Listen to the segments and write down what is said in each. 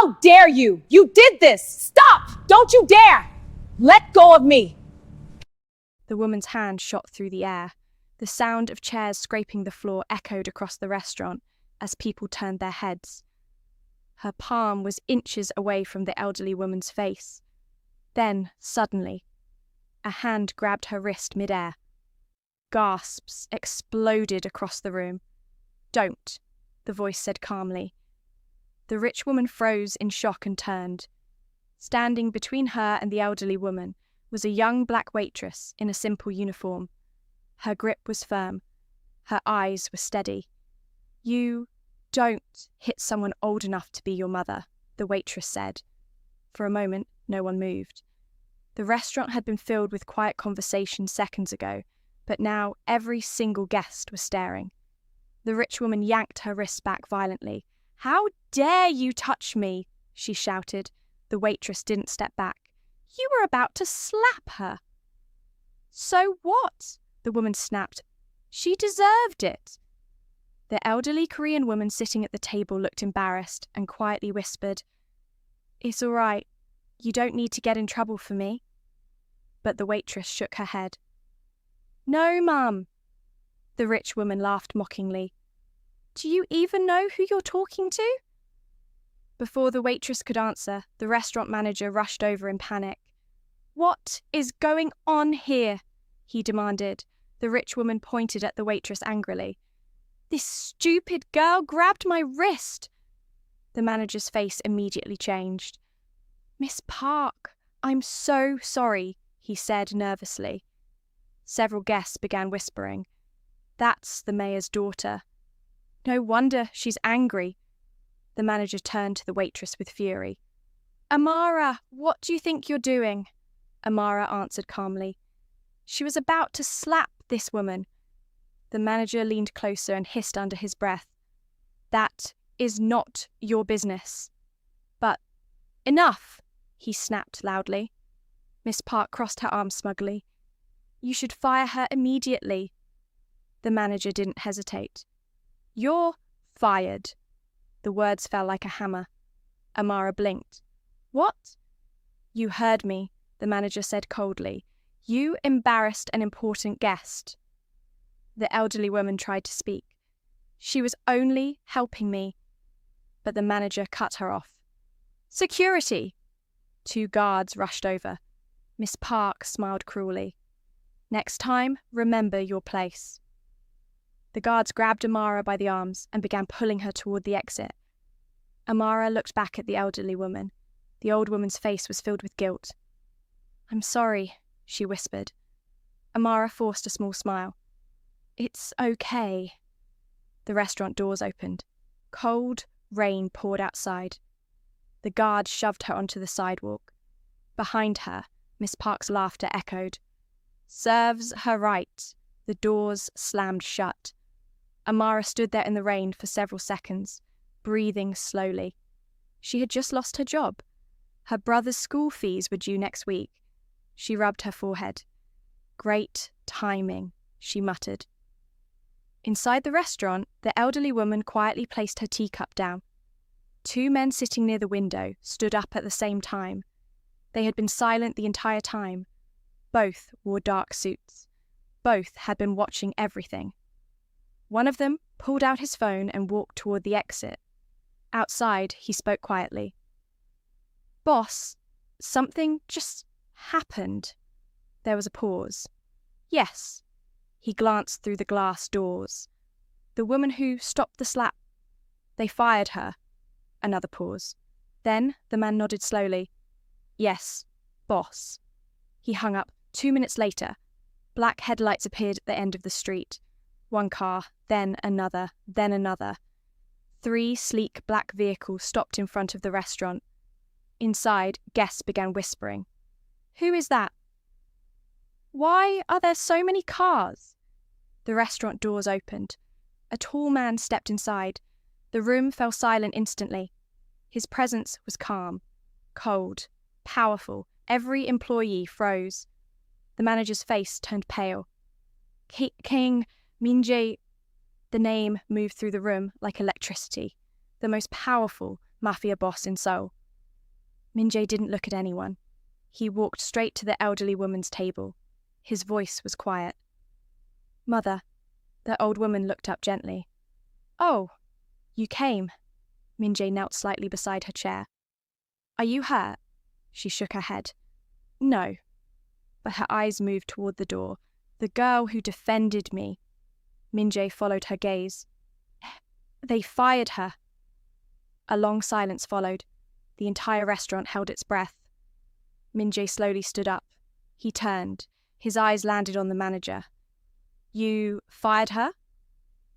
How dare you? You did this! Stop! Don't you dare! Let go of me! The woman's hand shot through the air. The sound of chairs scraping the floor echoed across the restaurant as people turned their heads. Her palm was inches away from the elderly woman's face. Then, suddenly, a hand grabbed her wrist mid-air. Gasps exploded across the room. "Don't," the voice said calmly. The rich woman froze in shock and turned. Standing between her and the elderly woman was a young black waitress in a simple uniform. Her grip was firm. Her eyes were steady. "You don't hit someone old enough to be your mother," the waitress said. For a moment, no one moved. The restaurant had been filled with quiet conversation seconds ago, but now every single guest was staring. The rich woman yanked her wrist back violently. "How dare you touch me?" she shouted. The waitress didn't step back. "You were about to slap her." "So what?" the woman snapped. "She deserved it." The elderly Korean woman sitting at the table looked embarrassed and quietly whispered, "It's all right. You don't need to get in trouble for me." But the waitress shook her head. "No, Mum." The rich woman laughed mockingly. "Do you even know who you're talking to?" Before the waitress could answer, the restaurant manager rushed over in panic. "What is going on here?" he demanded. The rich woman pointed at the waitress angrily. "This stupid girl grabbed my wrist." The manager's face immediately changed. "Miss Park, I'm so sorry," he said nervously. Several guests began whispering. "That's the mayor's daughter. No wonder she's angry." The manager turned to the waitress with fury. "Amara, what do you think you're doing?" Amara answered calmly. "She was about to slap this woman." The manager leaned closer and hissed under his breath. "That is not your business." "But enough!" he snapped loudly. Miss Park crossed her arms smugly. "You should fire her immediately." The manager didn't hesitate. "You're fired." The words fell like a hammer. Amara blinked. "What?" "You heard me," the manager said coldly. "You embarrassed an important guest." The elderly woman tried to speak. "She was only helping me." But the manager cut her off. "Security!" 2 guards rushed over. Miss Park smiled cruelly. "Next time, remember your place." The guards grabbed Amara by the arms and began pulling her toward the exit. Amara looked back at the elderly woman. The old woman's face was filled with guilt. "I'm sorry," she whispered. Amara forced a small smile. "It's okay." The restaurant doors opened. Cold rain poured outside. The guard shoved her onto the sidewalk. Behind her, Miss Park's laughter echoed. "Serves her right." The doors slammed shut. Amara stood there in the rain for several seconds, breathing slowly. She had just lost her job. Her brother's school fees were due next week. She rubbed her forehead. "Great timing," she muttered. Inside the restaurant, the elderly woman quietly placed her teacup down. 2 men sitting near the window stood up at the same time. They had been silent the entire time. Both wore dark suits. Both had been watching everything. One of them pulled out his phone and walked toward the exit. Outside, he spoke quietly. "Boss, something just happened." There was a pause. "Yes." He glanced through the glass doors. "The woman who stopped the slap. They fired her." Another pause. Then the man nodded slowly. "Yes, boss." He hung up. 2 minutes later, black headlights appeared at the end of the street. 1 car, then another, then another. 3 sleek black vehicles stopped in front of the restaurant. Inside, guests began whispering. "Who is that?" "Why are there so many cars?" The restaurant doors opened. A tall man stepped inside. The room fell silent instantly. His presence was calm, cold, powerful. Every employee froze. The manager's face turned pale. King Min-jae. The name moved through the room like electricity. The most powerful, Mafia boss in Seoul. Min-jae didn't look at anyone. He walked straight to the elderly woman's table. His voice was quiet. "Mother," the old woman looked up gently. "Oh, you came." Min-jae knelt slightly beside her chair. "Are you hurt?" She shook her head. "No." But her eyes moved toward the door. "The girl who defended me." Min-jae followed her gaze. "They fired her." A long silence followed. The entire restaurant held its breath. Min-jae slowly stood up. He turned. His eyes landed on the manager. "You fired her?"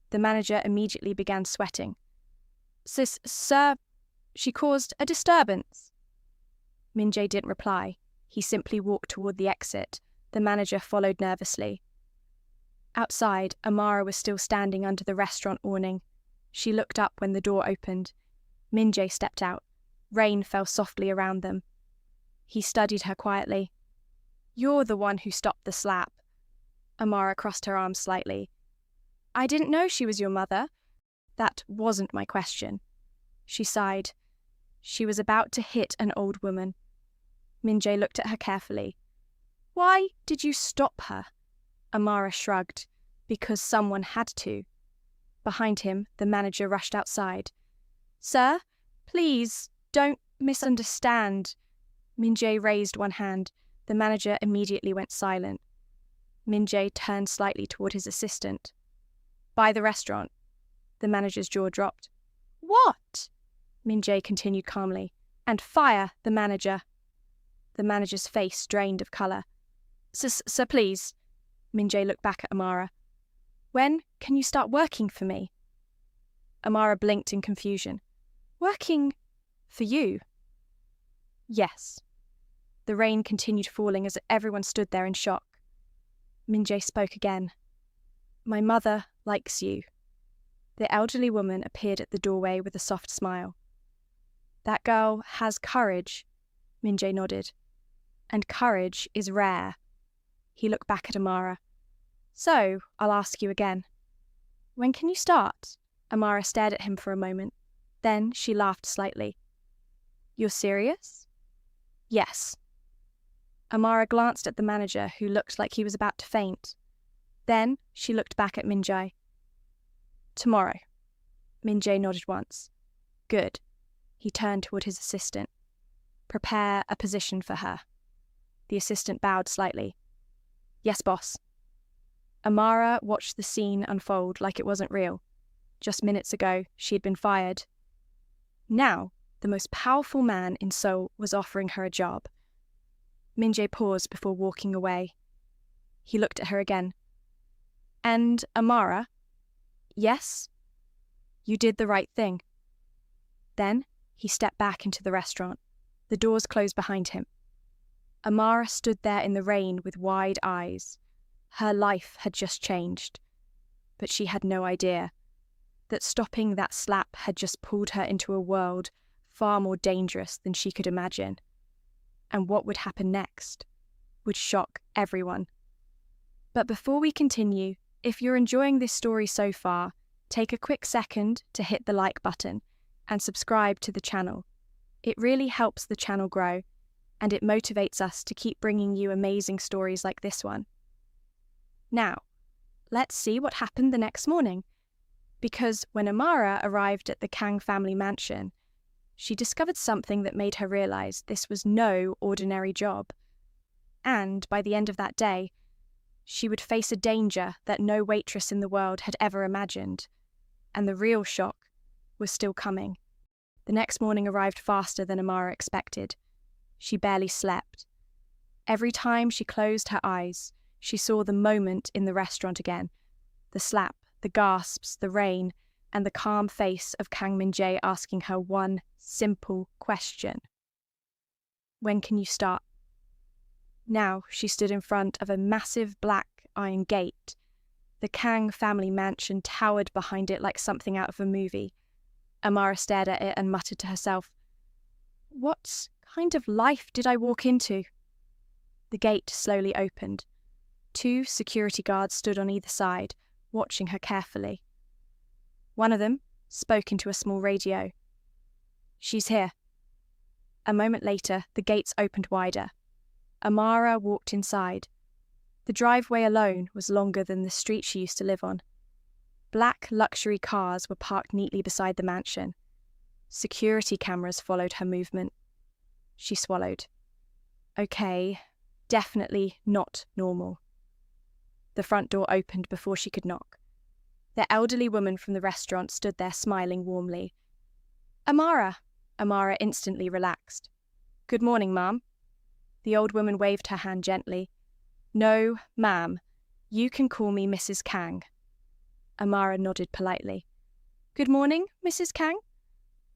The manager immediately began sweating. Sir, she caused a disturbance." Min-jae didn't reply. He simply walked toward the exit. The manager followed nervously. Outside, Amara was still standing under the restaurant awning. She looked up when the door opened. Min-jae stepped out. Rain fell softly around them. He studied her quietly. "You're the one who stopped the slap." Amara crossed her arms slightly. "I didn't know she was your mother." "That wasn't my question." She sighed. She was about to hit an old woman. Min-jae looked at her carefully. "Why did you stop her?" Amara shrugged. "Because someone had to." Behind him, the manager rushed outside. "Sir, please, don't misunderstand." Min-jae raised one hand. The manager immediately went silent. Min-jae turned slightly toward his assistant. "By the restaurant." The manager's jaw dropped. "What?" Min-jae continued calmly. "And fire the manager." The manager's face drained of color. Sir, please." Min-jae looked back at Amara. "When can you start working for me?" Amara blinked in confusion. "Working for you?" "Yes." The rain continued falling as everyone stood there in shock. Min-jae spoke again. "My mother likes you." The elderly woman appeared at the doorway with a soft smile. "That girl has courage," Min-jae nodded. "And courage is rare." He looked back at Amara. "So, I'll ask you again. When can you start?" Amara stared at him for a moment. Then she laughed slightly. "You're serious?" "Yes." Amara glanced at the manager, who looked like he was about to faint. Then she looked back at Min-jae. "Tomorrow." Min-jae nodded once. "Good." He turned toward his assistant. "Prepare a position for her." The assistant bowed slightly. "Yes, boss." Amara watched the scene unfold like it wasn't real. Just minutes ago, she had been fired. Now, the most powerful man in Seoul was offering her a job. Min-jae paused before walking away. He looked at her again. "And Amara?" "Yes?" "You did the right thing." Then he stepped back into the restaurant. The doors closed behind him. Amara stood there in the rain with wide eyes. Her life had just changed. But she had no idea that stopping that slap had just pulled her into a world far more dangerous than she could imagine. And what would happen next would shock everyone. But before we continue, if you're enjoying this story so far, take a quick second to hit the like button and subscribe to the channel. It really helps the channel grow, and it motivates us to keep bringing you amazing stories like this one. Now, let's see what happened the next morning. Because when Amara arrived at the Kang family mansion, she discovered something that made her realize this was no ordinary job. And by the end of that day, she would face a danger that no waitress in the world had ever imagined. And the real shock was still coming. The next morning arrived faster than Amara expected. She barely slept. Every time she closed her eyes, she saw the moment in the restaurant again. The slap, the gasps, the rain, and the calm face of Kang Min-jae asking her one simple question. "When can you start?" Now she stood in front of a massive black iron gate. The Kang family mansion towered behind it like something out of a movie. Amara stared at it and muttered to herself, "What kind of life did I walk into?" The gate slowly opened. 2 security guards stood on either side, watching her carefully. One of them spoke into a small radio. She's here. A moment later, the gates opened wider. Amara walked inside. The driveway alone was longer than the street she used to live on. Black luxury cars were parked neatly beside the mansion. Security cameras followed her movement. She swallowed. Okay, definitely not normal. The front door opened before she could knock. The elderly woman from the restaurant stood there smiling warmly. Amara! Amara instantly relaxed. Good morning, ma'am. The old woman waved her hand gently. No, ma'am. You can call me Mrs. Kang. Amara nodded politely. Good morning, Mrs. Kang.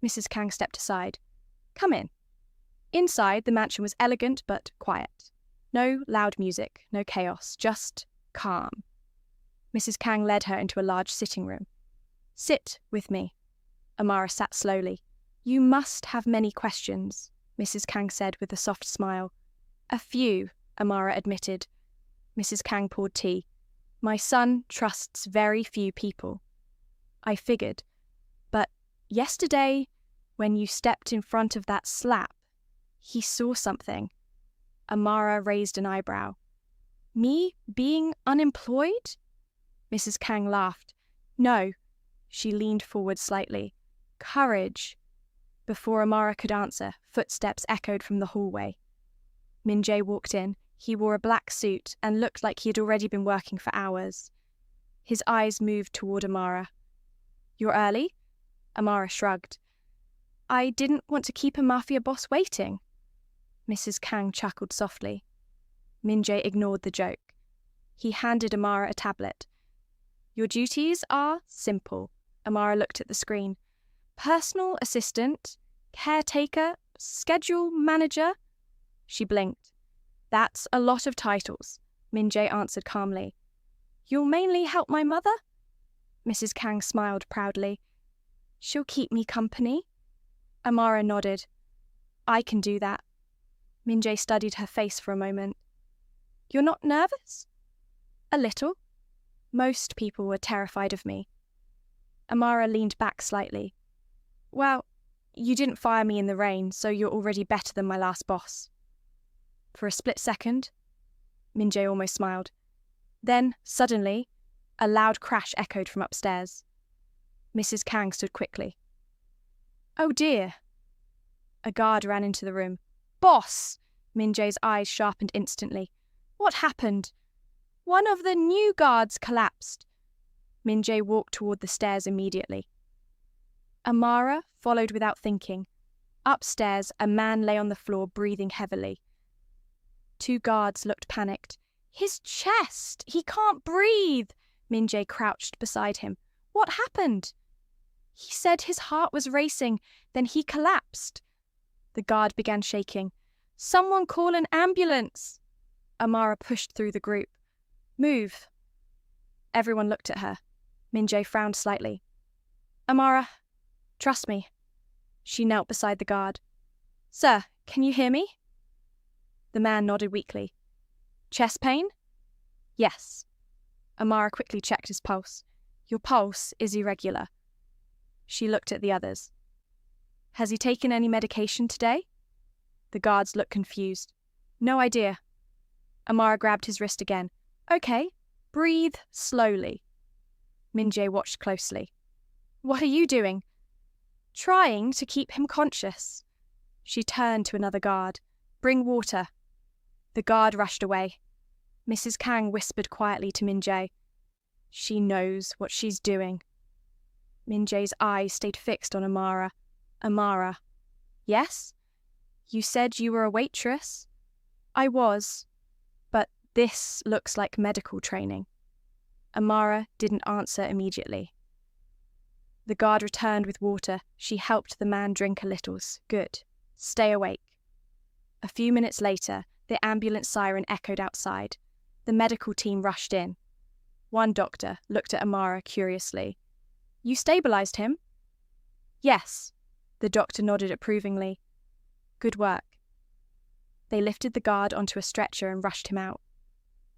Mrs. Kang stepped aside. Come in. Inside, the mansion was elegant but quiet. No loud music, no chaos, just calm. Mrs. Kang led her into a large sitting room. Sit with me. Amara sat slowly. You must have many questions, Mrs. Kang said with a soft smile. A few, Amara admitted. Mrs. Kang poured tea. My son trusts very few people. I figured. But yesterday, when you stepped in front of that slap, he saw something. Amara raised an eyebrow. Me being unemployed? Mrs. Kang laughed. No. She leaned forward slightly. Courage. Before Amara could answer, footsteps echoed from the hallway. Min-jae walked in. He wore a black suit and looked like he had already been working for hours. His eyes moved toward Amara. You're early? Amara shrugged. I didn't want to keep a Mafia boss waiting. Mrs. Kang chuckled softly. Min-jae ignored the joke. He handed Amara a tablet. Your duties are simple. Amara looked at the screen. Personal assistant, caretaker, schedule manager. She blinked. That's a lot of titles, Min-jae answered calmly. You'll mainly help my mother? Mrs. Kang smiled proudly. She'll keep me company. Amara nodded. I can do that. Min-jae studied her face for a moment. You're not nervous? A little. Most people were terrified of me. Amara leaned back slightly. Well, you didn't fire me in the rain, so you're already better than my last boss. For a split second, Min-jae almost smiled. Then, suddenly, a loud crash echoed from upstairs. Mrs. Kang stood quickly. Oh dear. A guard ran into the room. Boss! Min-jae's eyes sharpened instantly. What happened? One of the new guards collapsed. Min-jae walked toward the stairs immediately. Amara followed without thinking. Upstairs, a man lay on the floor, breathing heavily. Two guards looked panicked. His chest! He can't breathe! Min-jae crouched beside him. What happened? He said his heart was racing, then he collapsed. The guard began shaking. Someone call an ambulance! Amara pushed through the group. Move. Everyone looked at her. Min-jae frowned slightly. Amara, trust me. She knelt beside the guard. Sir, can you hear me? The man nodded weakly. Chest pain? Yes. Amara quickly checked his pulse. Your pulse is irregular. She looked at the others. Has he taken any medication today? The guards looked confused. No idea. Amara grabbed his wrist again. Okay, breathe slowly. Min-jae watched closely. What are you doing? Trying to keep him conscious. She turned to another guard. Bring water. The guard rushed away. Mrs. Kang whispered quietly to Min-jae. She knows what she's doing. Min-jae's eyes stayed fixed on Amara. Amara. Yes? You said you were a waitress? I was. But this looks like medical training. Amara didn't answer immediately. The guard returned with water. She helped the man drink a little. Good. Stay awake. A few minutes later, the ambulance siren echoed outside. The medical team rushed in. One doctor looked at Amara curiously. You stabilized him? Yes. The doctor nodded approvingly. Good work. They lifted the guard onto a stretcher and rushed him out.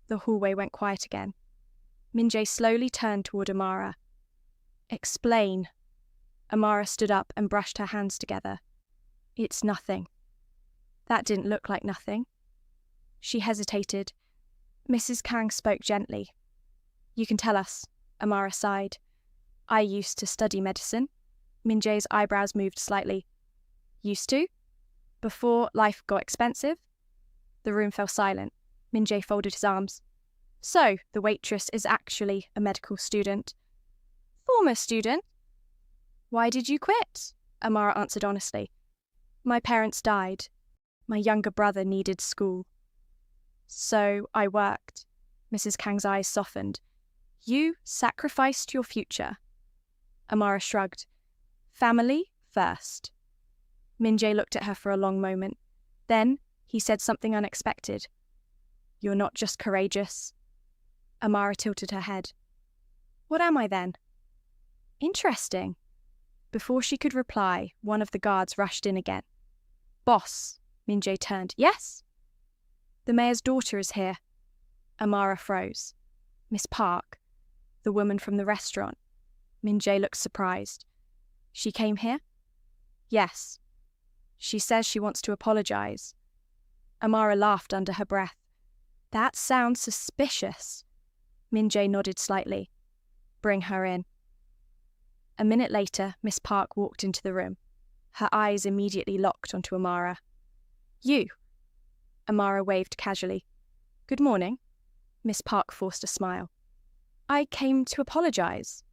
The hallway went quiet again. Min-jae slowly turned toward Amara. Explain. Amara stood up and brushed her hands together. It's nothing. That didn't look like nothing. She hesitated. Mrs. Kang spoke gently. You can tell us, Amara sighed. I used to study medicine. Min Jae's eyebrows moved slightly. Used to? Before life got expensive? The room fell silent. Min Jae folded his arms. So, the waitress is actually a medical student. Former student? Why did you quit? Amara answered honestly. My parents died. My younger brother needed school. So I worked. Mrs. Kang's eyes softened. You sacrificed your future. Amara shrugged. Family first. Min Jae looked at her for a long moment. Then he said something unexpected. You're not just courageous. Amara tilted her head. What am I then? Interesting. Before she could reply, one of the guards rushed in again. Boss, Min Jae turned. Yes? The mayor's daughter is here. Amara froze. Miss Park, the woman from the restaurant. Min Jae looked surprised. She came here? Yes. She says she wants to apologize. Amara laughed under her breath. That sounds suspicious. Min Jae nodded slightly. Bring her in. A minute later, Miss Park walked into the room. Her eyes immediately locked onto Amara. You. Amara waved casually. Good morning. Miss Park forced a smile. I came to apologize.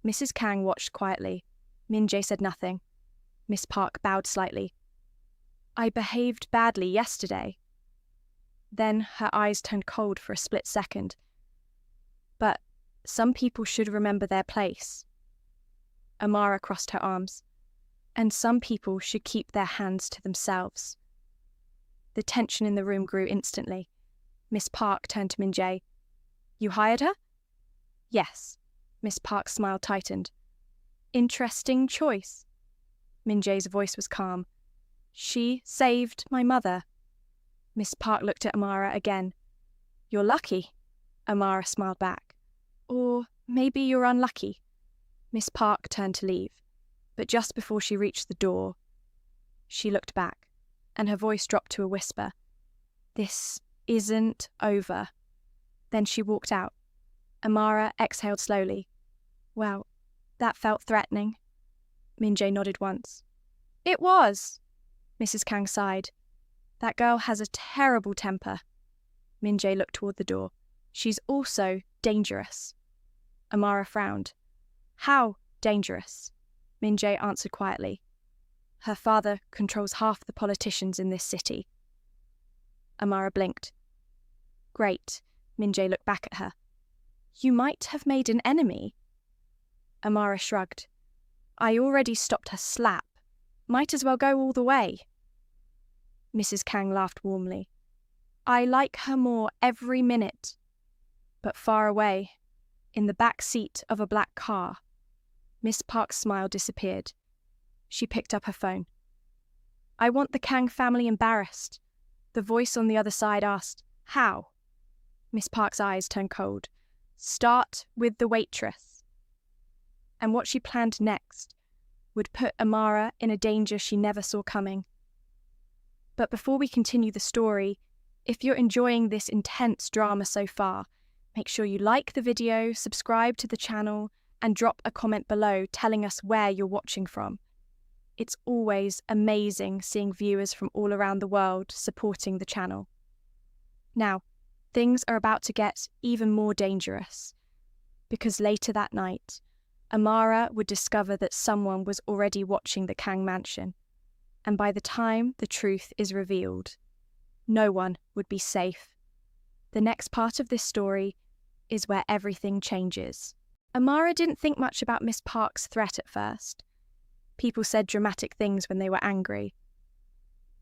Mrs. Kang watched quietly. Min Jae said nothing. Miss Park bowed slightly. I behaved badly yesterday. Then her eyes turned cold for a split second. But some people should remember their place. Amara crossed her arms. And some people should keep their hands to themselves. The tension in the room grew instantly. Miss Park turned to Min Jae. You hired her? Yes. Miss Park's smile tightened. Interesting choice. Min Jae's voice was calm. She saved my mother. Miss Park looked at Amara again. You're lucky. Amara smiled back. Or maybe you're unlucky. Miss Park turned to leave, but just before she reached the door, she looked back, and her voice dropped to a whisper. This isn't over. Then she walked out. Amara exhaled slowly. Well, that felt threatening. Min Jae nodded once. It was. Mrs. Kang sighed. That girl has a terrible temper. Min Jae looked toward the door. She's also dangerous. Amara frowned. How dangerous? Min Jae answered quietly. Her father controls half the politicians in this city. Amara blinked. Great. Min Jae looked back at her. You might have made an enemy. Amara shrugged. I already stopped her slap. Might as well go all the way. Mrs. Kang laughed warmly. I like her more every minute. But far away, in the back seat of a black car. Miss Park's smile disappeared. She picked up her phone. I want the Kang family embarrassed. The voice on the other side asked, How? Miss Park's eyes turned cold. Start with the waitress. And what she planned next would put Amara in a danger she never saw coming. But before we continue the story, if you're enjoying this intense drama so far, make sure you like the video, subscribe to the channel, and drop a comment below telling us where you're watching from. It's always amazing seeing viewers from all around the world supporting the channel. Now, things are about to get even more dangerous, because later that night, Amara would discover that someone was already watching the Kang mansion, and by the time the truth is revealed, no one would be safe. The next part of this story is where everything changes. Amara didn't think much about Miss Park's threat at first. People said dramatic things when they were angry.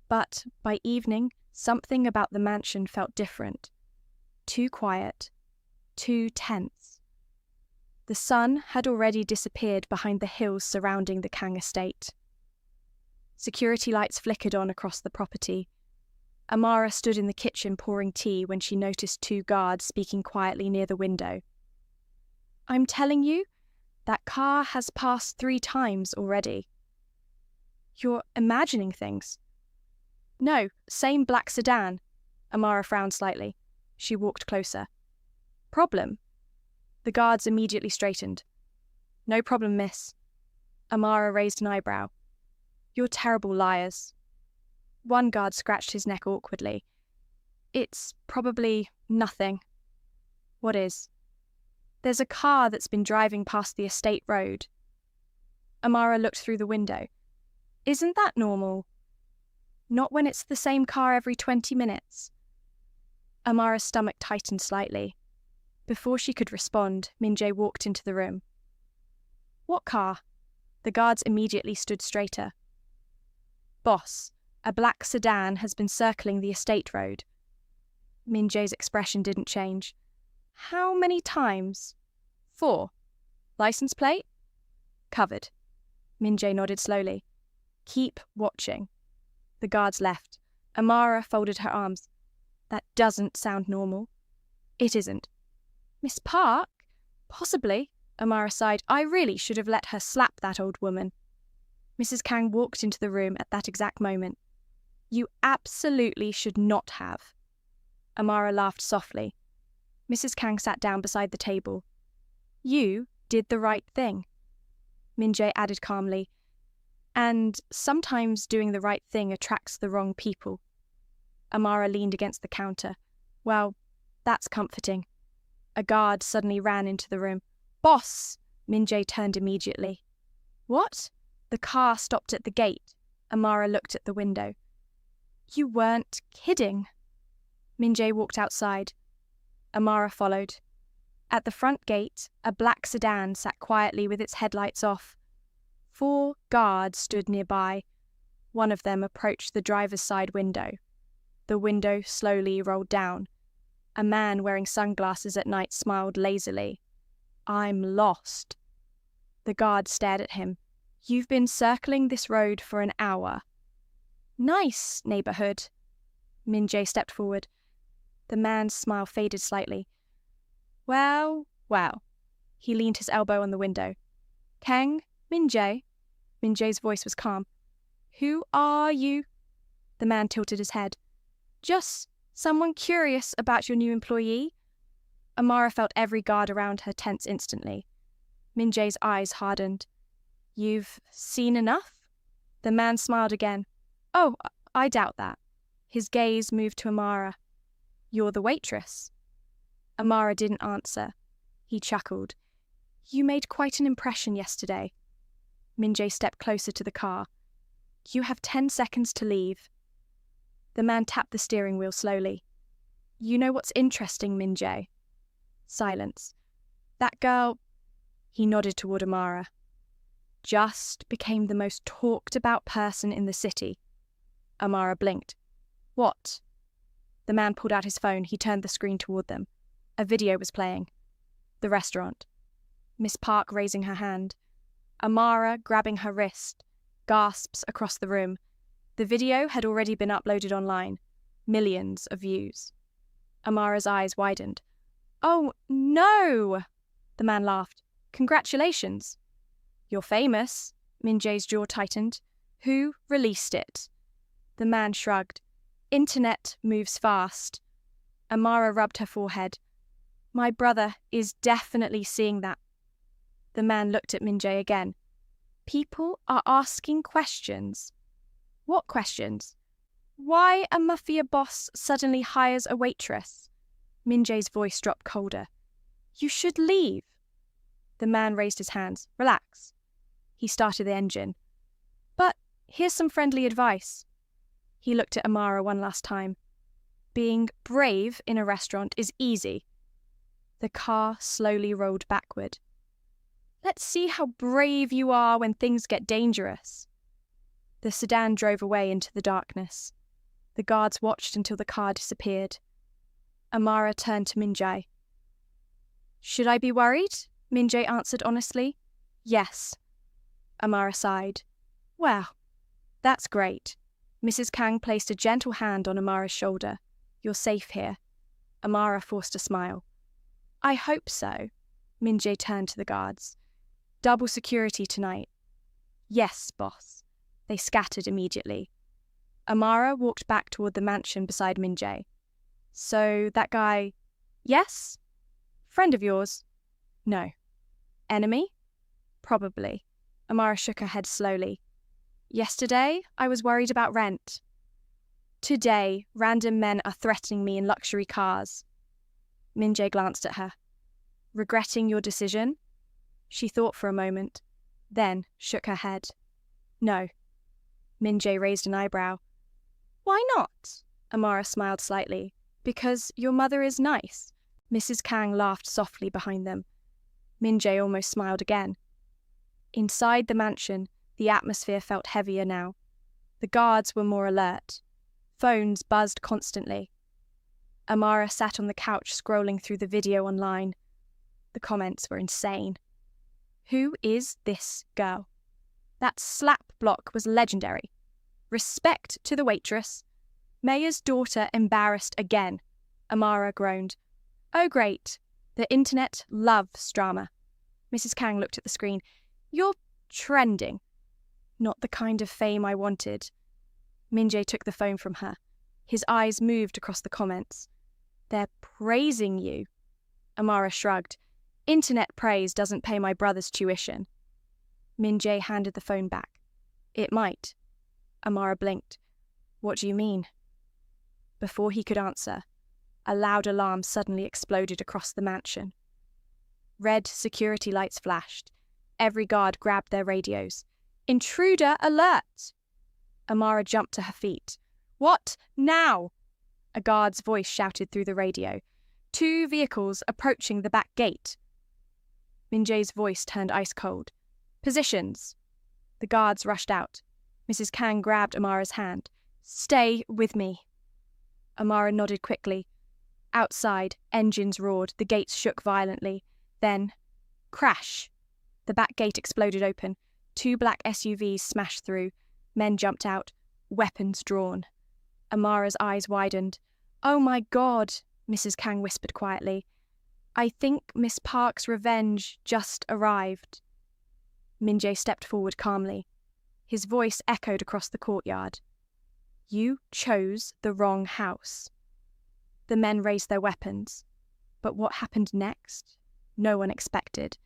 But by evening, something about the mansion felt different. Too quiet, too tense. The sun had already disappeared behind the hills surrounding the Kang estate. Security lights flickered on across the property. Amara stood in the kitchen pouring tea when she noticed two guards speaking quietly near the window. I'm telling you, that car has passed 3 times already. You're imagining things. No, same black sedan. Amara frowned slightly. She walked closer. Problem? The guards immediately straightened. No problem, miss. Amara raised an eyebrow. You're terrible liars. One guard scratched his neck awkwardly. It's probably nothing. What is? There's a car that's been driving past the estate road. Amara looked through the window. Isn't that normal? Not when it's the same car every 20 minutes. Amara's stomach tightened slightly. Before she could respond, Min-jae walked into the room. What car? The guards immediately stood straighter. Boss, a black sedan has been circling the estate road. Min-jae's expression didn't change. How many times? 4. License plate? Covered. Min-jae nodded slowly. Keep watching. The guards left. Amara folded her arms. That doesn't sound normal. It isn't. Miss Park? Possibly. Amara sighed. I really should have let her slap that old woman. Mrs. Kang walked into the room at that exact moment. You absolutely should not have. Amara laughed softly. Mrs. Kang sat down beside the table. You did the right thing. Min-jae added calmly. And sometimes doing the right thing attracts the wrong people. Amara leaned against the counter. Well, that's comforting. A guard suddenly ran into the room. Boss! Min-jae turned immediately. What? The car stopped at the gate. Amara looked at the window. You weren't kidding. Min-jae walked outside. Amara followed. At the front gate, a black sedan sat quietly with its headlights off. 4 guards stood nearby. One of them approached the driver's side window. The window slowly rolled down. A man wearing sunglasses at night smiled lazily. I'm lost. The guard stared at him. You've been circling this road for an hour. Nice neighborhood. Min-jae stepped forward. The man's smile faded slightly. Well. He leaned his elbow on the window. Kang, Min-jae. Min-jae's voice was calm. Who are you? The man tilted his head. Just someone curious about your new employee. Amara felt every guard around her tense instantly. Min-jae's eyes hardened. You've seen enough? The man smiled again. Oh, I doubt that. His gaze moved to Amara. You're the waitress. Amara didn't answer. He chuckled. You made quite an impression yesterday. Min-jae stepped closer to the car. You have 10 seconds to leave. The man tapped the steering wheel slowly. You know what's interesting, Min-jae? Silence. That girl, he nodded toward Amara, just became the most talked about person in the city. Amara blinked. What? The man pulled out his phone. He turned the screen toward them. A video was playing. The restaurant. Miss Park raising her hand. Amara grabbing her wrist. Gasps across the room. The video had already been uploaded online. Millions of views. Amara's eyes widened. Oh, no! The man laughed. Congratulations. You're famous. Min-jae's jaw tightened. Who released it? The man shrugged. Internet moves fast. Amara rubbed her forehead. My brother is definitely seeing that. The man looked at Min-jae again. People are asking questions. What questions? Why a Mafia boss suddenly hires a waitress? Min-jae's voice dropped colder. You should leave. The man raised his hands. Relax. He started the engine. But here's some friendly advice. He looked at Amara one last time. Being brave in a restaurant is easy. The car slowly rolled backward. Let's see how brave you are when things get dangerous. The sedan drove away into the darkness. The guards watched until the car disappeared. Amara turned to Min-jae. Should I be worried? Min-jae answered honestly. Yes. Amara sighed. Well, that's great. Mrs. Kang placed a gentle hand on Amara's shoulder. You're safe here. Amara forced a smile. I hope so. Min-jae turned to the guards. Double security tonight. Yes, boss. They scattered immediately. Amara walked back toward the mansion beside Min-jae. So that guy, yes? Friend of yours? No. Enemy? Probably. Amara shook her head slowly. Yesterday, I was worried about rent. Today, random men are threatening me in luxury cars. Min-jae glanced at her. Regretting your decision? She thought for a moment, then shook her head. No. Min-jae raised an eyebrow. Why not? Amara smiled slightly. Because your mother is nice. Mrs. Kang laughed softly behind them. Min-jae almost smiled again. Inside the mansion, the atmosphere felt heavier now. The guards were more alert. Phones buzzed constantly. Amara sat on the couch scrolling through the video online. The comments were insane. Who is this girl? That slap block was legendary. Respect to the waitress. Mayor's daughter embarrassed again. Amara groaned. Oh great. The internet loves drama. Mrs. Kang looked at the screen. You're trending. Not the kind of fame I wanted. Min-jae took the phone from her. His eyes moved across the comments. They're praising you. Amara shrugged. Internet praise doesn't pay my brother's tuition. Min-jae handed the phone back. It might. Amara blinked. What do you mean? Before he could answer, a loud alarm suddenly exploded across the mansion. Red security lights flashed. Every guard grabbed their radios. Intruder alert! Amara jumped to her feet. What now? A guard's voice shouted through the radio. 2 vehicles approaching the back gate. Min-jae's voice turned ice cold. Positions. The guards rushed out. Mrs. Kang grabbed Amara's hand. Stay with me. Amara nodded quickly. Outside, engines roared, the gates shook violently. Then, crash! The back gate exploded open. 2 black SUVs smashed through. Men jumped out, weapons drawn. Amara's eyes widened. Oh my God, Mrs. Kang whispered quietly. I think Miss Park's revenge just arrived. Min-jae stepped forward calmly. His voice echoed across the courtyard. You chose the wrong house. The men raised their weapons. But what happened next? No one expected.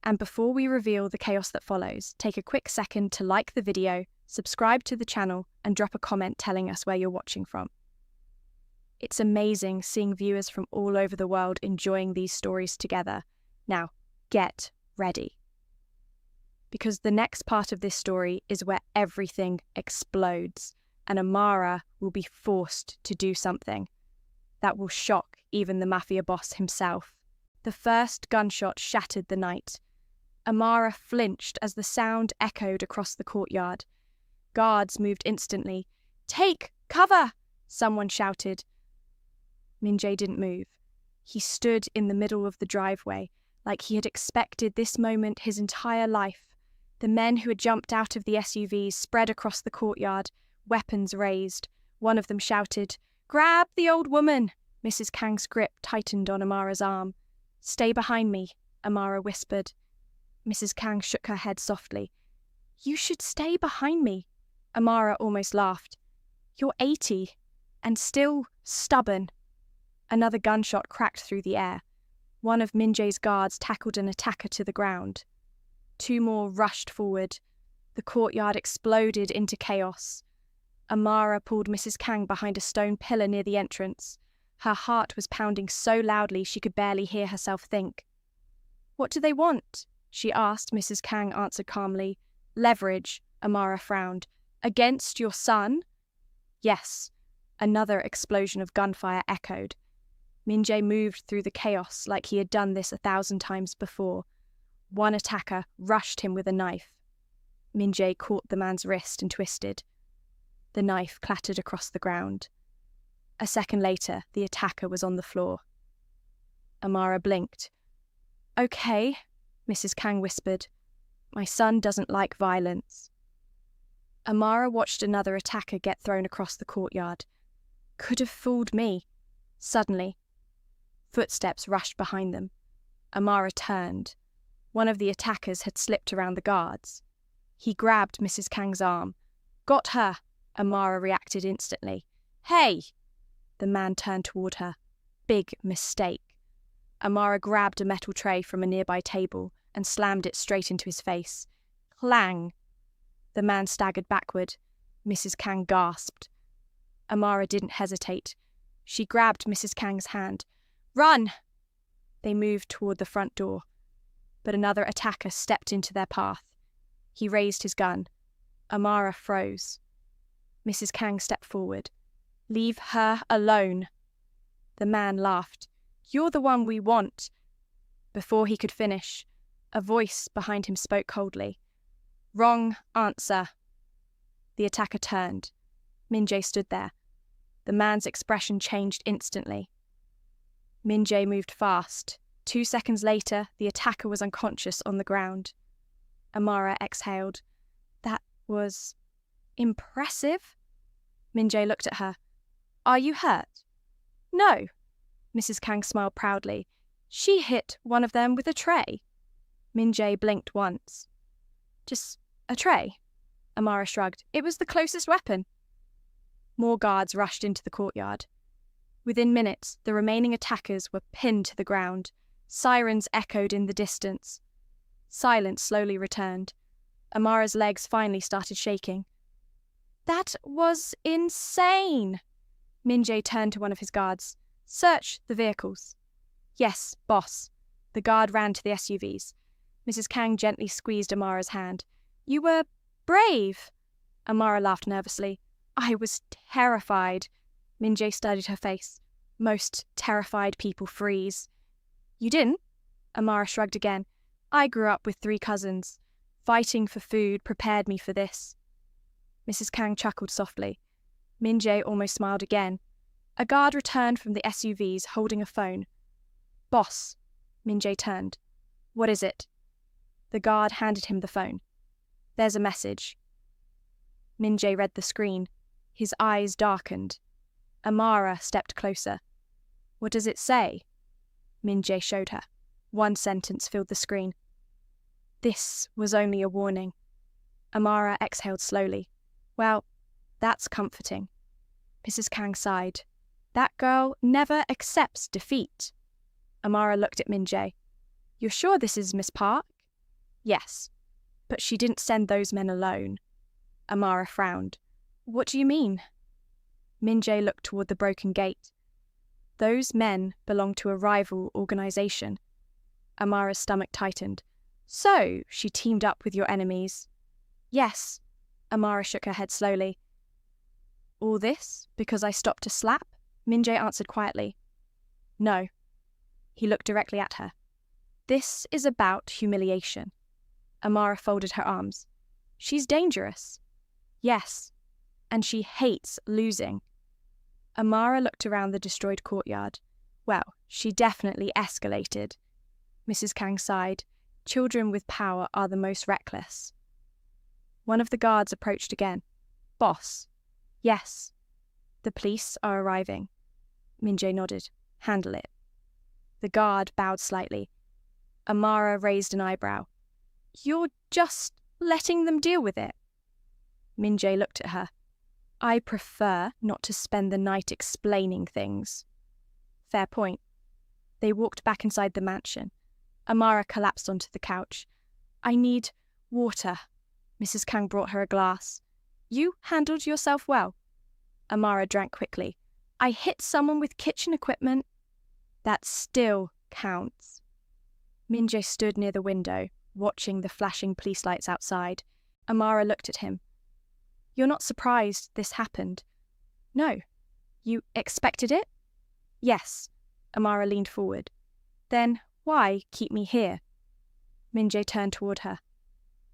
And before we reveal the chaos that follows, take a quick second to like the video, subscribe to the channel, and drop a comment telling us where you're watching from. It's amazing seeing viewers from all over the world enjoying these stories together. Now, get ready. Because the next part of this story is where everything explodes, and Amara will be forced to do something that will shock even the Mafia boss himself. The first gunshot shattered the night. Amara flinched as the sound echoed across the courtyard. Guards moved instantly. Take cover! Someone shouted. Min-jae didn't move. He stood in the middle of the driveway, like he had expected this moment his entire life. The men who had jumped out of the SUVs spread across the courtyard, weapons raised. One of them shouted, Grab the old woman! Mrs. Kang's grip tightened on Amara's arm. Stay behind me, Amara whispered. Mrs. Kang shook her head softly. You should stay behind me. Amara almost laughed. You're 80, and still stubborn. Another gunshot cracked through the air. One of Min-jae's guards tackled an attacker to the ground. 2 more rushed forward. The courtyard exploded into chaos. Amara pulled Mrs. Kang behind a stone pillar near the entrance. Her heart was pounding so loudly she could barely hear herself think. What do they want? She asked. Mrs. Kang answered calmly. Leverage, Amara frowned. Against your son? Yes. Another explosion of gunfire echoed. Min-jae moved through the chaos like he had done this 1,000 times before. One attacker rushed him with a knife. Min-jae caught the man's wrist and twisted. The knife clattered across the ground. A second later, the attacker was on the floor. Amara blinked. Okay, Mrs. Kang whispered. My son doesn't like violence. Amara watched another attacker get thrown across the courtyard. Could have fooled me. Suddenly, footsteps rushed behind them. Amara turned. One of the attackers had slipped around the guards. He grabbed Mrs. Kang's arm. Got her, Amara reacted instantly. Hey! The man turned toward her. Big mistake. Amara grabbed a metal tray from a nearby table and slammed it straight into his face. Clang! The man staggered backward. Mrs. Kang gasped. Amara didn't hesitate. She grabbed Mrs. Kang's hand. Run! They moved toward the front door, but another attacker stepped into their path. He raised his gun. Amara froze. Mrs. Kang stepped forward. Leave her alone. The man laughed. You're the one we want. Before he could finish, a voice behind him spoke coldly. Wrong answer. The attacker turned. Min-jae stood there. The man's expression changed instantly. Min-jae moved fast. 2 seconds later, the attacker was unconscious on the ground. Amara exhaled. That was impressive. Min-jae looked at her. Are you hurt? No. Mrs. Kang smiled proudly. She hit one of them with a tray. Min-jae blinked once. Just a tray? Amara shrugged. It was the closest weapon. More guards rushed into the courtyard. Within minutes, the remaining attackers were pinned to the ground. Sirens echoed in the distance. Silence slowly returned. Amara's legs finally started shaking. That was insane! Min-jae turned to one of his guards. Search the vehicles. Yes, boss. The guard ran to the SUVs. Mrs. Kang gently squeezed Amara's hand. You were brave. Amara laughed nervously. I was terrified. Min-jae studied her face. Most terrified people freeze. You didn't? Amara shrugged again. I grew up with 3 cousins. Fighting for food prepared me for this. Mrs. Kang chuckled softly. Min-jae almost smiled again. A guard returned from the SUVs holding a phone. Boss. Min-jae turned. What is it? The guard handed him the phone. There's a message. Min-jae read the screen. His eyes darkened. Amara stepped closer. What does it say? Min-jae showed her. 1 sentence filled the screen. This was only a warning. Amara exhaled slowly. Well, that's comforting. Mrs. Kang sighed. That girl never accepts defeat. Amara looked at Min-jae. You're sure this is Miss Park? Yes. But she didn't send those men alone. Amara frowned. What do you mean? Min-jae looked toward the broken gate. Those men belonged to a rival organization. Amara's stomach tightened. So, she teamed up with your enemies? Yes. Amara shook her head slowly. All this because I stopped to slap? Min-jae answered quietly. No. He looked directly at her. This is about humiliation. Amara folded her arms. She's dangerous. Yes. And she hates losing. Amara looked around the destroyed courtyard. Well, she definitely escalated. Mrs. Kang sighed. Children with power are the most reckless. One of the guards approached again. Boss. Yes. The police are arriving. Min-jae nodded. Handle it. The guard bowed slightly. Amara raised an eyebrow. You're just letting them deal with it. Min-jae looked at her. I prefer not to spend the night explaining things. Fair point. They walked back inside the mansion. Amara collapsed onto the couch. I need water. Mrs. Kang brought her a glass. You handled yourself well. Amara drank quickly. I hit someone with kitchen equipment. That still counts. Min-jae stood near the window, watching the flashing police lights outside. Amara looked at him. You're not surprised this happened? No. You expected it? Yes. Amara leaned forward. Then why keep me here? Min-jae turned toward her.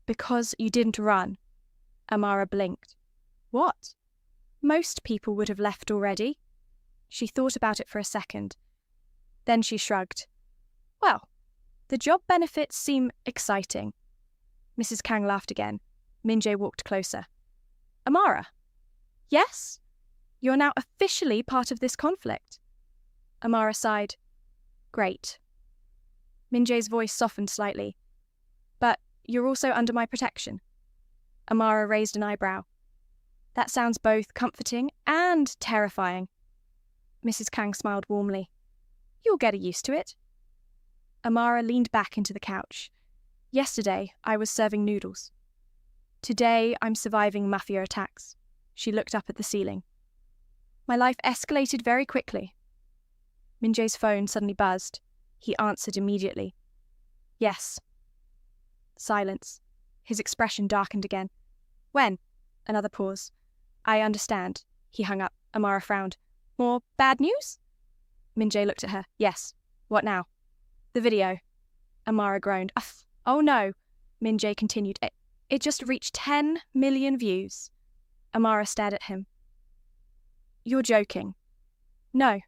Because you didn't run. Amara blinked. What? Most people would have left already. She thought about it for a second. Then she shrugged. Well, the job benefits seem exciting. Mrs. Kang laughed again. Min-jae walked closer. Amara? Yes? You're now officially part of this conflict. Amara sighed. Great. Min-jae's voice softened slightly. But you're also under my protection. Amara raised an eyebrow. That sounds both comforting and terrifying. Mrs. Kang smiled warmly. You'll get used to it. Amara leaned back into the couch. Yesterday, I was serving noodles. Today, I'm surviving Mafia attacks. She looked up at the ceiling. My life escalated very quickly. Min-jae's phone suddenly buzzed. He answered immediately. Yes. Silence. His expression darkened again. When? Another pause. I understand. He hung up. Amara frowned. More bad news? Min-jae looked at her. Yes. What now? The video. Amara groaned. Oh no. Min-jae continued. It just reached 10 million views. Amara stared at him. You're joking. No.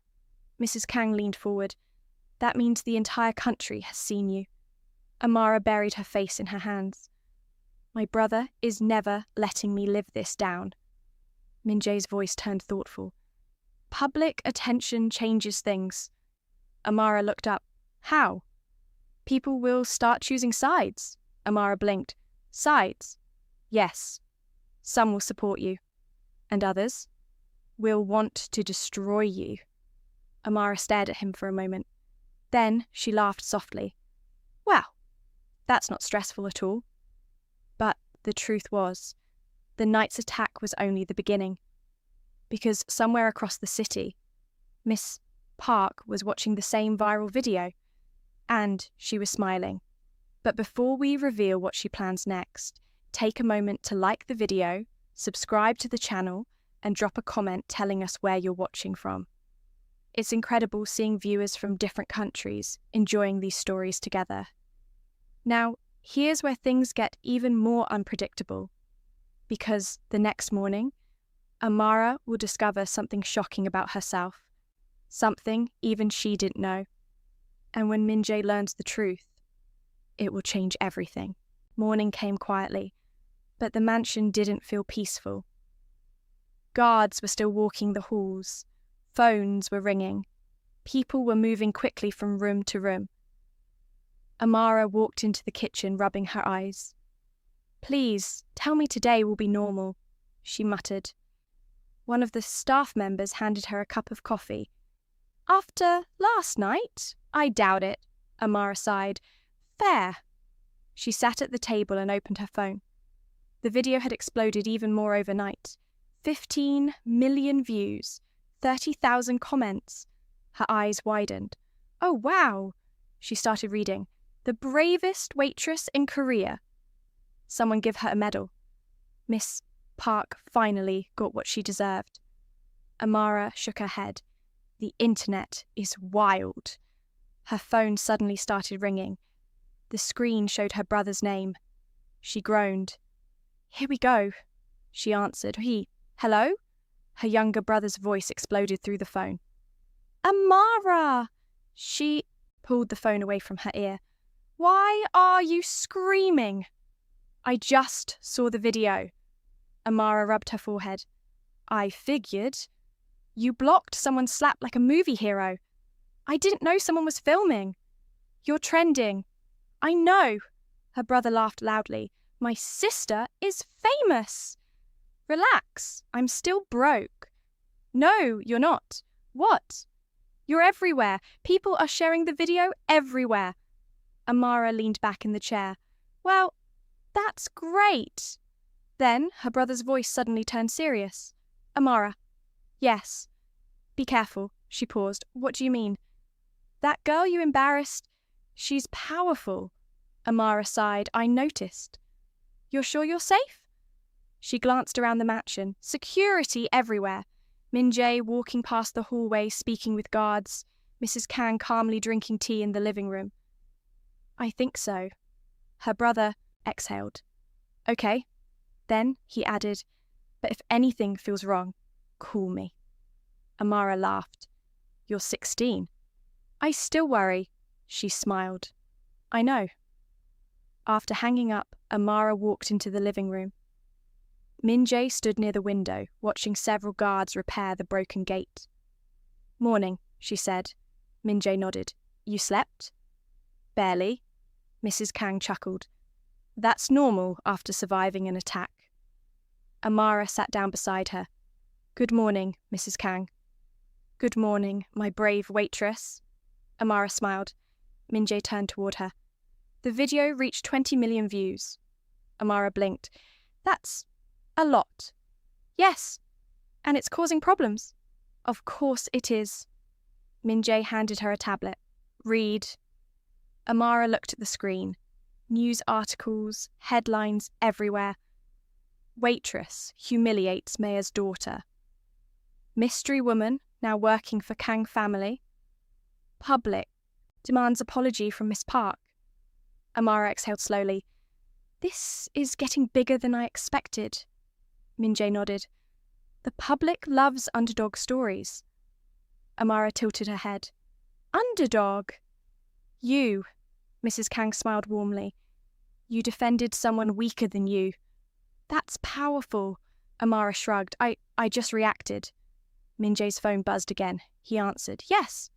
Mrs. Kang leaned forward. That means the entire country has seen you. Amara buried her face in her hands. My brother is never letting me live this down. Min-jae's voice turned thoughtful. Public attention changes things. Amara looked up. How? People will start choosing sides. Amara blinked. Sides? Yes. Some will support you. And others will want to destroy you. Amara stared at him for a moment. Then she laughed softly. Well, that's not stressful at all. But the truth was, the night's attack was only the beginning. Because somewhere across the city, Miss Park was watching the same viral video, and she was smiling. But before we reveal what she plans next, take a moment to like the video, subscribe to the channel, and drop a comment telling us where you're watching from. It's incredible seeing viewers from different countries enjoying these stories together. Now, here's where things get even more unpredictable. Because the next morning, Amara will discover something shocking about herself. Something even she didn't know. And when Min-jae learns the truth, it will change everything. Morning came quietly, but the mansion didn't feel peaceful. Guards were still walking the halls. Phones were ringing. People were moving quickly from room to room. Amara walked into the kitchen, rubbing her eyes. Please, tell me today will be normal, she muttered. One of the staff members handed her a cup of coffee. After last night? I doubt it, Amara sighed. Fair. She sat at the table and opened her phone. The video had exploded even more overnight. 15 million views, 30,000 comments. Her eyes widened. Oh, wow. She started reading. The bravest waitress in Korea. Someone give her a medal. Miss Park finally got what she deserved. Amara shook her head. The internet is wild. Her phone suddenly started ringing. The screen showed her brother's name. She groaned. Here we go, she answered. Hello? Her younger brother's voice exploded through the phone. Amara! She pulled the phone away from her ear. Why are you screaming? I just saw the video. Amara rubbed her forehead. I figured. You blocked someone's slap like a movie hero. I didn't know someone was filming. You're trending. I know. Her brother laughed loudly. My sister is famous. Relax. I'm still broke. No, you're not. What? You're everywhere. People are sharing the video everywhere. Amara leaned back in the chair. Well, that's great. Then her brother's voice suddenly turned serious. Amara. Yes. Be careful. She paused. What do you mean? That girl you embarrassed, she's powerful. Amara sighed. I noticed. You're sure you're safe? She glanced around the mansion. Security everywhere. Min-jae walking past the hallway, speaking with guards. Mrs. Kang calmly drinking tea in the living room. I think so. Her brother exhaled. Okay. Then he added, but if anything feels wrong, call me. Amara laughed. You're 16. I still worry. She smiled. I know. After hanging up, Amara walked into the living room. Min-jae stood near the window, watching several guards repair the broken gate. Morning, she said. Min-jae nodded. You slept? Barely. Mrs. Kang chuckled. That's normal after surviving an attack. Amara sat down beside her. "Good morning, Mrs. Kang." "Good morning, my brave waitress." Amara smiled. Min-jae turned toward her. "The video reached 20 million views." Amara blinked. "That's a lot." "Yes, and it's causing problems." "Of course it is." Min-jae handed her a tablet. "Read." Amara looked at the screen. News articles, headlines everywhere. Waitress humiliates mayor's daughter. Mystery woman now working for Kang family. Public demands apology from Miss Park. Amara exhaled slowly. "This is getting bigger than I expected." Min-jae nodded. "The public loves underdog stories." Amara tilted her head. "Underdog?" "You," Mrs. Kang smiled warmly. "You defended someone weaker than you." "That's powerful." Amara shrugged. I just reacted." Min-jae's phone buzzed again. He answered. "Yes."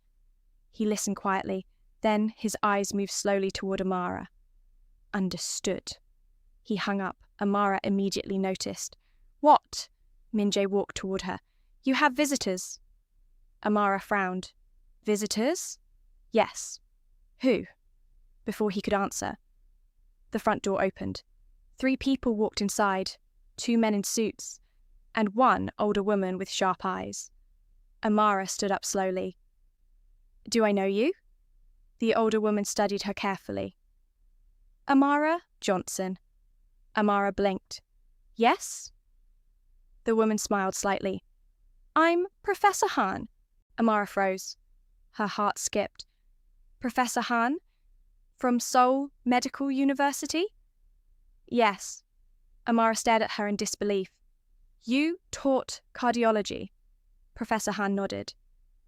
He listened quietly. Then his eyes moved slowly toward Amara. "Understood." He hung up. Amara immediately noticed. "What?" Min-jae walked toward her. "You have visitors." Amara frowned. "Visitors?" "Yes." "Who?" Before he could answer, the front door opened. 3 people walked inside, 2 men in suits, and 1 older woman with sharp eyes. Amara stood up slowly. "Do I know you?" The older woman studied her carefully. "Amara Johnson." Amara blinked. "Yes?" The woman smiled slightly. "I'm Professor Han." Amara froze. Her heart skipped. "Professor Han? From Seoul Medical University?" "Yes." Amara stared at her in disbelief. "You taught cardiology?" Professor Han nodded.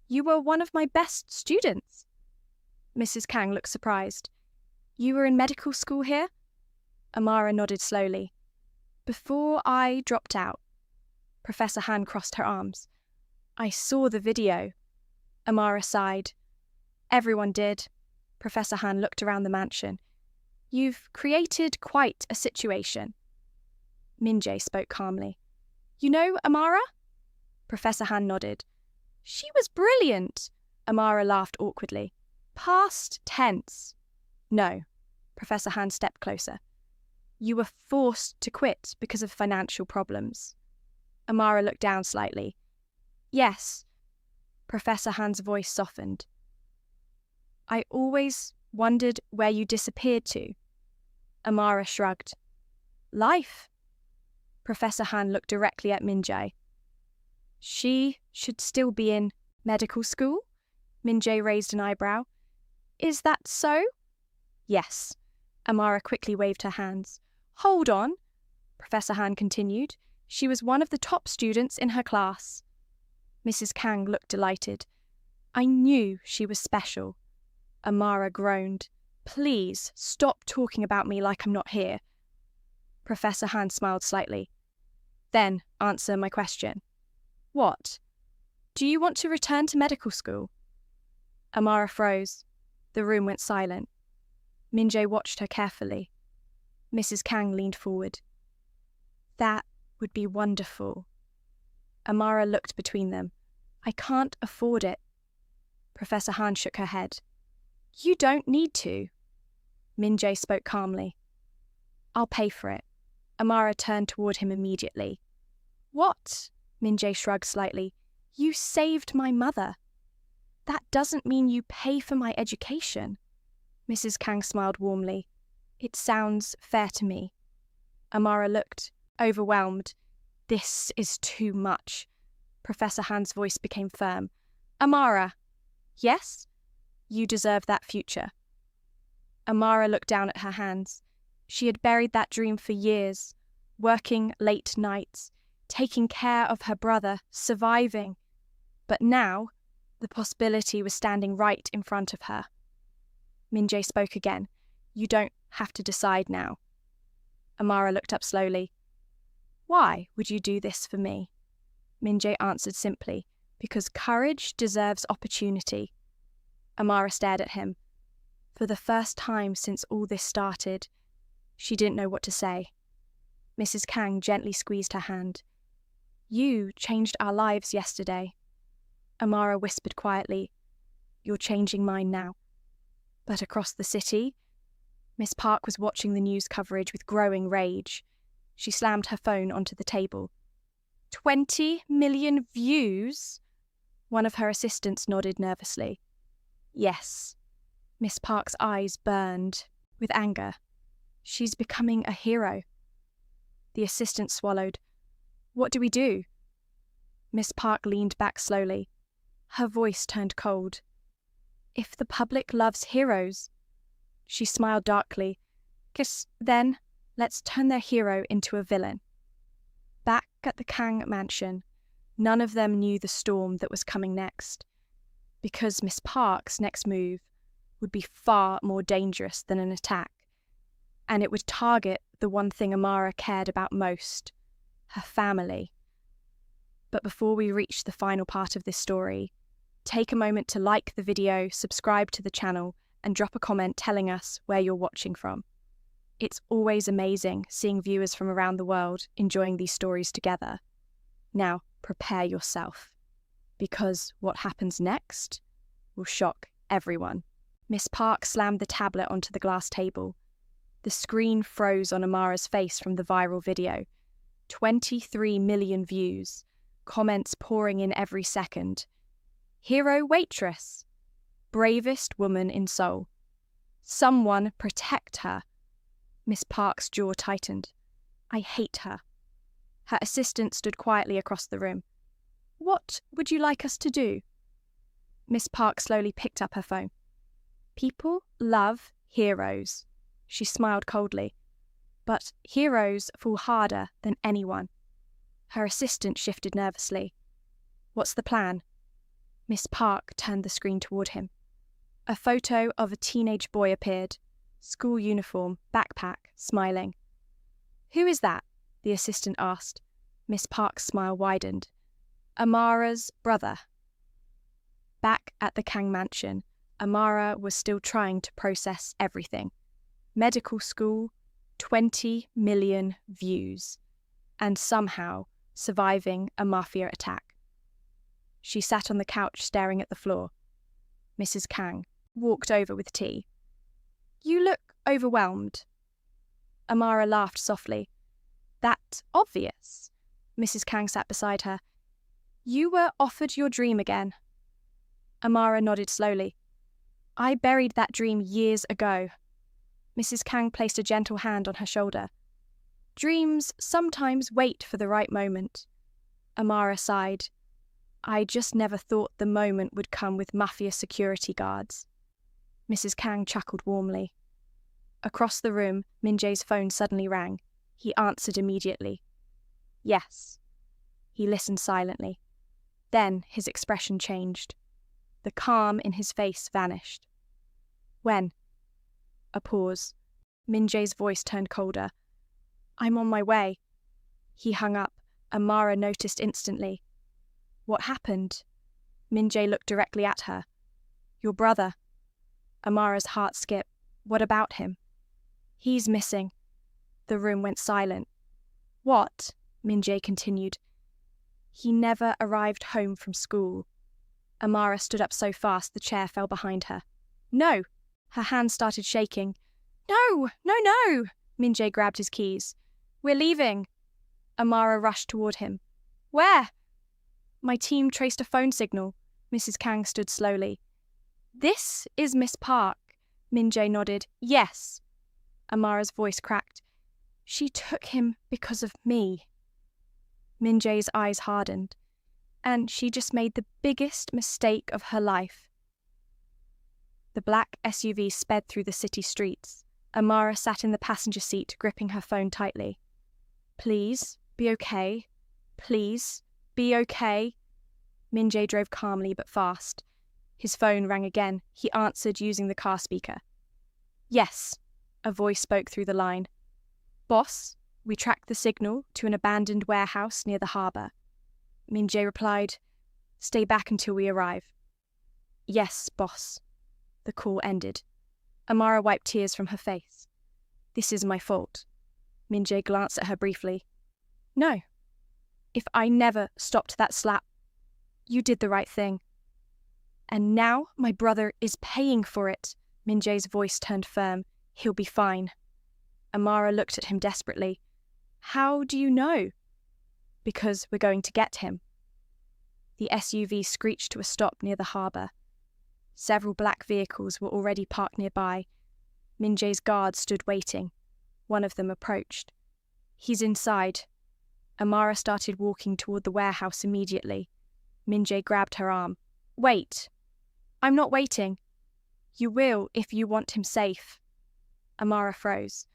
"You were one of my best students." Mrs. Kang looked surprised. "You were in medical school here?" Amara nodded slowly. "Before I dropped out." Professor Han crossed her arms. "I saw the video." Amara sighed. "Everyone did." Professor Han looked around the mansion. "You've created quite a situation." Min-jae spoke calmly. "You know Amara?" Professor Han nodded. "She was brilliant." Amara laughed awkwardly. "Past tense." "No." Professor Han stepped closer. "You were forced to quit because of financial problems." Amara looked down slightly. "Yes." Professor Han's voice softened. "I always wondered where you disappeared to." Amara shrugged. "Life." Professor Han looked directly at Min-jae. "She should still be in medical school?" Min-jae raised an eyebrow. "Is that so?" "Yes." Amara quickly waved her hands. "Hold on," Professor Han continued. "She was one of the top students in her class." Mrs. Kang looked delighted. "I knew she was special." Amara groaned. "Please stop talking about me like I'm not here." Professor Han smiled slightly. "Then answer my question." "What?" "Do you want to return to medical school?" Amara froze. The room went silent. Min-jae watched her carefully. Mrs. Kang leaned forward. "That would be wonderful." Amara looked between them. "I can't afford it." Professor Han shook her head. "You don't need to." Min-jae spoke calmly. "I'll pay for it." Amara turned toward him immediately. "What?" Min-jae shrugged slightly. "You saved my mother." "That doesn't mean you pay for my education." Mrs. Kang smiled warmly. "It sounds fair to me." Amara looked, overwhelmed. "This is too much." Professor Han's voice became firm. "Amara." "Yes?" "You deserve that future." Amara looked down at her hands. She had buried that dream for years, working late nights, taking care of her brother, surviving. But now, the possibility was standing right in front of her. Min-jae spoke again. "You don't have to decide now." Amara looked up slowly. "Why would you do this for me?" Min-jae answered simply, "Because courage deserves opportunity." Amara stared at him. For the first time since all this started, she didn't know what to say. Mrs. Kang gently squeezed her hand. You changed our lives yesterday. Amara whispered quietly. You're changing mine now. But across the city, Miss Park was watching the news coverage with growing rage. She slammed her phone onto the table. 20 million views? One of her assistants nodded nervously. Yes. Miss Park's eyes burned with anger. She's becoming a hero. The assistant swallowed. What do we do? Miss Park leaned back slowly. Her voice turned cold. If the public loves heroes, she smiled darkly, "'Cause then let's turn their hero into a villain." Back at the Kang mansion, none of them knew the storm that was coming next, because Miss Park's next move would be far more dangerous than an attack, and it would target the one thing Amara cared about most, her family. But before we reach the final part of this story, take a moment to like the video, subscribe to the channel, and drop a comment telling us where you're watching from. It's always amazing seeing viewers from around the world enjoying these stories together. Now, prepare yourself, because what happens next will shock everyone. Miss Park slammed the tablet onto the glass table. The screen froze on Amara's face from the viral video. 23 million views, comments pouring in every second. Hero Waitress. Bravest woman in Seoul. Someone protect her. Miss Park's jaw tightened. I hate her. Her assistant stood quietly across the room. What would you like us to do? Miss Park slowly picked up her phone. People love heroes. She smiled coldly. But heroes fall harder than anyone. Her assistant shifted nervously. What's the plan? Miss Park turned the screen toward him. A photo of a teenage boy appeared. School uniform, backpack, smiling. Who is that? The assistant asked. Miss Park's smile widened. Amara's brother. Back at the Kang mansion, Amara was still trying to process everything. Medical school, 20 million views, and somehow surviving a Mafia attack. She sat on the couch staring at the floor. Mrs. Kang walked over with tea. You look overwhelmed. Amara laughed softly. That obvious. Mrs. Kang sat beside her. You were offered your dream again. Amara nodded slowly. I buried that dream years ago. Mrs. Kang placed a gentle hand on her shoulder. Dreams sometimes wait for the right moment. Amara sighed. I just never thought the moment would come with Mafia security guards. Mrs. Kang chuckled warmly. Across the room, Min-jae's phone suddenly rang. He answered immediately. Yes. He listened silently. Then his expression changed. The calm in his face vanished. When? A pause. Min-jae's voice turned colder. I'm on my way. He hung up. Amara noticed instantly. What happened? Min-jae looked directly at her. Your brother. Amara's heart skipped. What about him? He's missing. The room went silent. What? Min-jae continued. He never arrived home from school. Amara stood up so fast the chair fell behind her. No! Her hands started shaking. No! No, no! Min-jae grabbed his keys. We're leaving. Amara rushed toward him. Where? My team traced a phone signal. Mrs. Kang stood slowly. This is Miss Park. Min-jae nodded. Yes. Amara's voice cracked. She took him because of me. Min-jae's eyes hardened. And she just made the biggest mistake of her life. The black SUV sped through the city streets. Amara sat in the passenger seat, gripping her phone tightly. Please, be okay. Please, be okay. Min-jae drove calmly but fast. His phone rang again. He answered using the car speaker. Yes, a voice spoke through the line. Boss, we tracked the signal to an abandoned warehouse near the harbour. Min-jae replied, Stay back until we arrive. Yes, boss. The call ended. Amara wiped tears from her face. This is my fault. Min-jae glanced at her briefly. No. If I never stopped that slap, you did the right thing. And now my brother is paying for it. Min-jae's voice turned firm. He'll be fine. Amara looked at him desperately. How do you know? Because we're going to get him. The SUV screeched to a stop near the harbour. Several black vehicles were already parked nearby. Min-jae's guards stood waiting. One of them approached. He's inside. Amara started walking toward the warehouse immediately. Min-jae grabbed her arm. Wait. I'm not waiting. You will if you want him safe. Amara froze.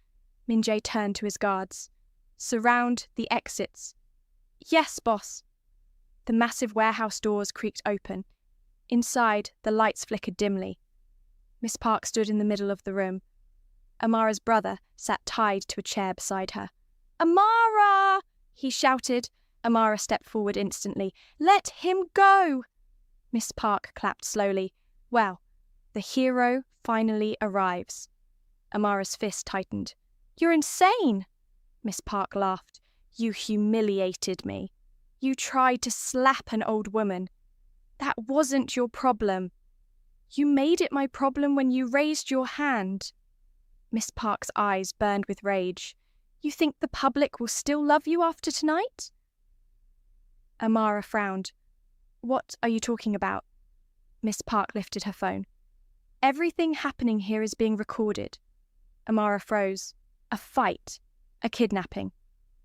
Min-jae turned to his guards. Surround the exits. Yes, boss. The massive warehouse doors creaked open. Inside, the lights flickered dimly. Miss Park stood in the middle of the room. Amara's brother sat tied to a chair beside her. Amara! He shouted. Amara stepped forward instantly. Let him go! Miss Park clapped slowly. Well, the hero finally arrives. Amara's fist tightened. You're insane! Miss Park laughed. You humiliated me. You tried to slap an old woman. That wasn't your problem. You made it my problem when you raised your hand. Miss Park's eyes burned with rage. You think the public will still love you after tonight? Amara frowned. What are you talking about? Miss Park lifted her phone. Everything happening here is being recorded. Amara froze. A fight. A kidnapping.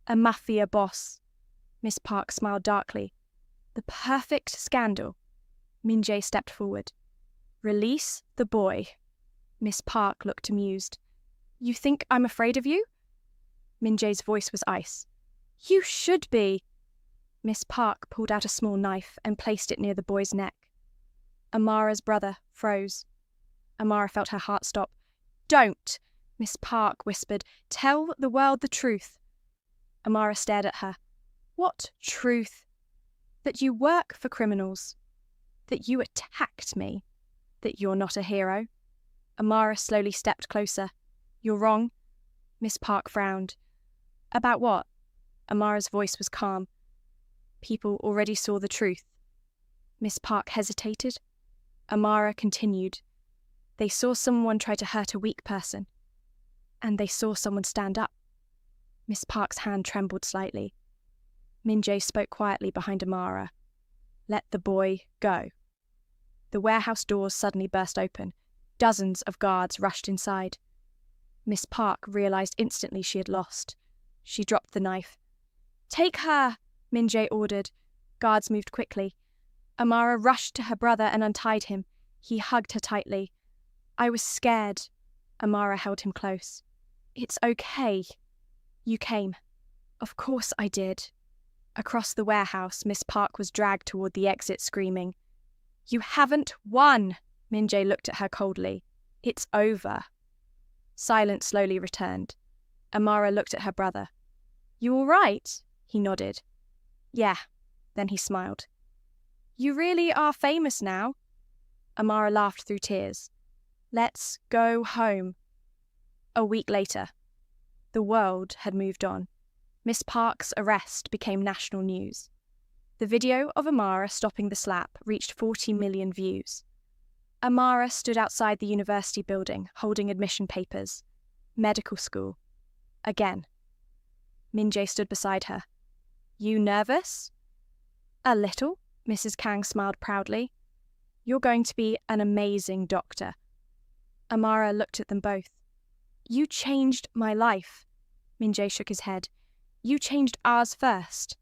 A Mafia boss. Miss Park smiled darkly. The perfect scandal. Min-jae stepped forward. Release the boy. Miss Park looked amused. You think I'm afraid of you? Min-jae's voice was ice. You should be. Miss Park pulled out a small knife and placed it near the boy's neck. Amara's brother froze. Amara felt her heart stop. Don't, Miss Park whispered. Tell the world the truth. Amara stared at her. What truth? That you work for criminals. That you attacked me. That you're not a hero. Amara slowly stepped closer. You're wrong. Miss Park frowned. About what? Amara's voice was calm. People already saw the truth. Miss Park hesitated. Amara continued. They saw someone try to hurt a weak person. And they saw someone stand up. Miss Park's hand trembled slightly. Min-jae spoke quietly behind Amara. Let the boy go. The warehouse doors suddenly burst open. Dozens of guards rushed inside. Miss Park realized instantly she had lost. She dropped the knife. Take her, Min-jae ordered. Guards moved quickly. Amara rushed to her brother and untied him. He hugged her tightly. I was scared. Amara held him close. It's okay. You came. Of course I did. Across the warehouse, Miss Park was dragged toward the exit, screaming. You haven't won! Min-jae looked at her coldly. It's over. Silence slowly returned. Amara looked at her brother. You all right? He nodded. Yeah. Then he smiled. You really are famous now. Amara laughed through tears. Let's go home. A week later. The world had moved on. Miss Park's arrest became national news. The video of Amara stopping the slap reached 40 million views. Amara stood outside the university building, holding admission papers. Medical school. Again. Min-jae stood beside her. You nervous? A little, Mrs. Kang smiled proudly. You're going to be an amazing doctor. Amara looked at them both. You changed my life. Min-jae shook his head. You changed ours first.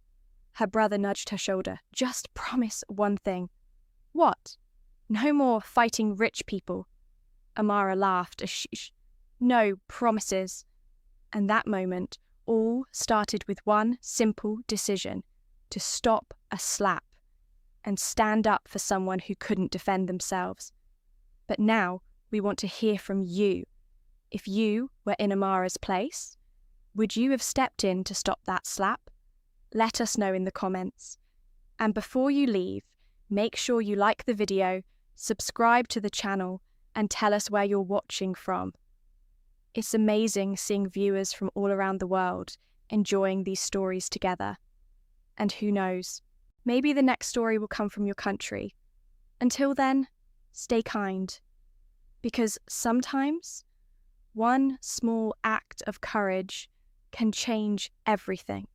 Her brother nudged her shoulder. Just promise one thing. What? No more fighting rich people. Amara laughed. No promises. And that moment, all started with one simple decision. To stop a slap. And stand up for someone who couldn't defend themselves. But now, we want to hear from you. If you were in Amara's place, would you have stepped in to stop that slap? Let us know in the comments. And before you leave, make sure you like the video, subscribe to the channel, and tell us where you're watching from. It's amazing seeing viewers from all around the world enjoying these stories together. And who knows, maybe the next story will come from your country. Until then, stay kind. Because sometimes, one small act of courage can change everything.